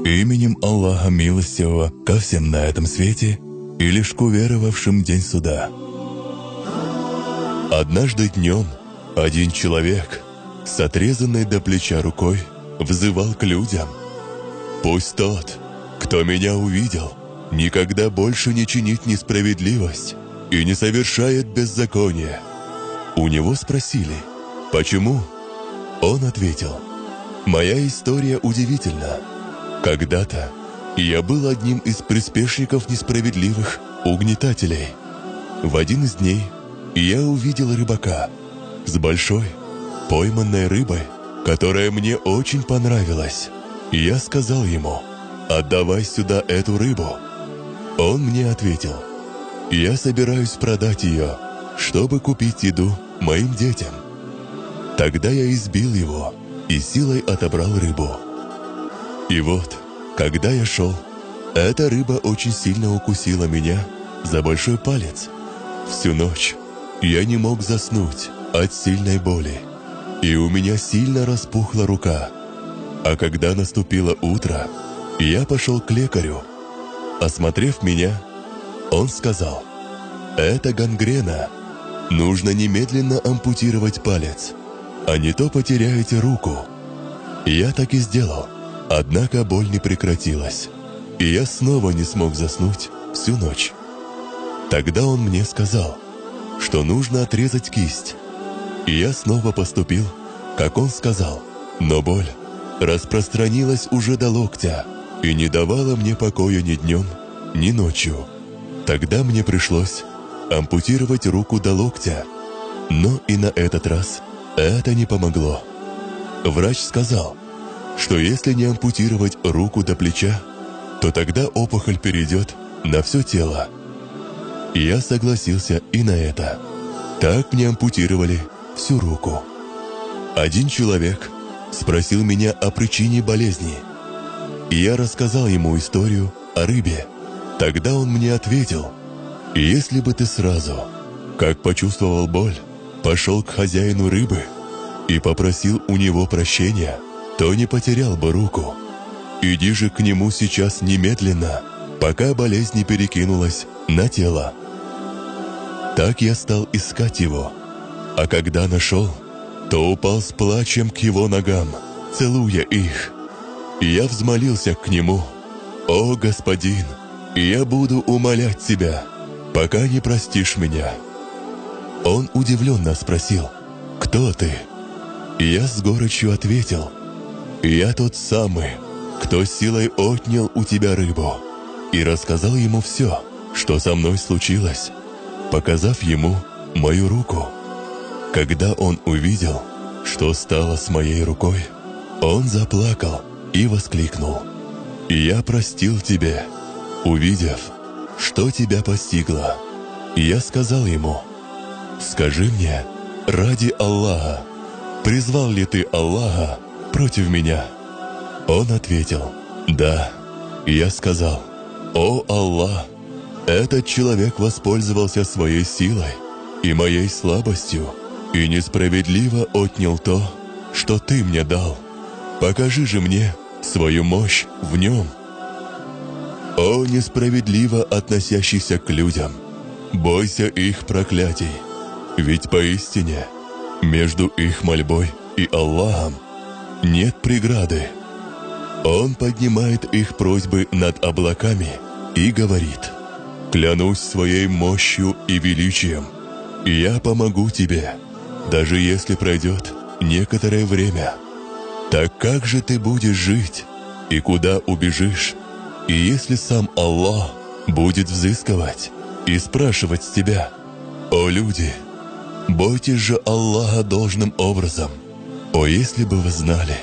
Именем Аллаха Милостивого ко всем на этом свете и лишь к уверовавшим в день суда. Однажды днем один человек с отрезанной до плеча рукой взывал к людям: «Пусть тот, кто меня увидел, никогда больше не чинит несправедливость и не совершает беззаконие». У него спросили: «Почему?» Он ответил: «Моя история удивительна. Когда-то я был одним из приспешников несправедливых угнетателей. В один из дней я увидел рыбака с большой пойманной рыбой, которая мне очень понравилась. Я сказал ему: «Отдавай сюда эту рыбу». Он мне ответил: «Я собираюсь продать ее, чтобы купить еду моим детям». Тогда я избил его и силой отобрал рыбу. И вот, когда я шел, эта рыба очень сильно укусила меня за большой палец. Всю ночь я не мог заснуть от сильной боли, и у меня сильно распухла рука. А когда наступило утро, я пошел к лекарю. Осмотрев меня, он сказал: «Это гангрена. Нужно немедленно ампутировать палец, а не то потеряете руку». Я так и сделал, однако боль не прекратилась, и я снова не смог заснуть всю ночь. Тогда он мне сказал, что нужно отрезать кисть. И я снова поступил, как он сказал, но боль распространилась уже до локтя и не давала мне покоя ни днем, ни ночью. Тогда мне пришлось ампутировать руку до локтя, но и на этот раз это не помогло. Врач сказал, что если не ампутировать руку до плеча, то тогда опухоль перейдет на все тело. Я согласился и на это. Так мне ампутировали всю руку. Один человек спросил меня о причине болезни, и я рассказал ему историю о рыбе. Тогда он мне ответил: «Если бы ты сразу, как почувствовал боль, пошел к хозяину рыбы и попросил у него прощения, то не потерял бы руку. Иди же к нему сейчас немедленно, пока болезнь не перекинулась на тело». Так я стал искать его, а когда нашел, то упал с плачем к его ногам, целуя их. И я взмолился к нему: «О, господин, я буду умолять тебя, пока не простишь меня». Он удивленно спросил: «Кто ты?» И я с горечью ответил: «Я тот самый, кто силой отнял у тебя рыбу». И рассказал ему все, что со мной случилось, показав ему мою руку. Когда он увидел, что стало с моей рукой, он заплакал и воскликнул: «Я простил тебе, увидев, что тебя постигло». И я сказал ему: «Скажи мне, ради Аллаха, призвал ли ты Аллаха против меня?» Он ответил: «Да». И я сказал: «О Аллах, этот человек воспользовался своей силой и моей слабостью и несправедливо отнял то, что ты мне дал. Покажи же мне свою мощь в нем». О несправедливо относящийся к людям, бойся их проклятий, ведь поистине между их мольбой и Аллахом нет преграды. Он поднимает их просьбы над облаками и говорит: «Клянусь своей мощью и величием, я помогу тебе, даже если пройдет некоторое время. Так как же ты будешь жить и куда убежишь, и если сам Аллах будет взыскивать и спрашивать с тебя? О люди, бойтесь же Аллаха должным образом. О, если бы вы знали,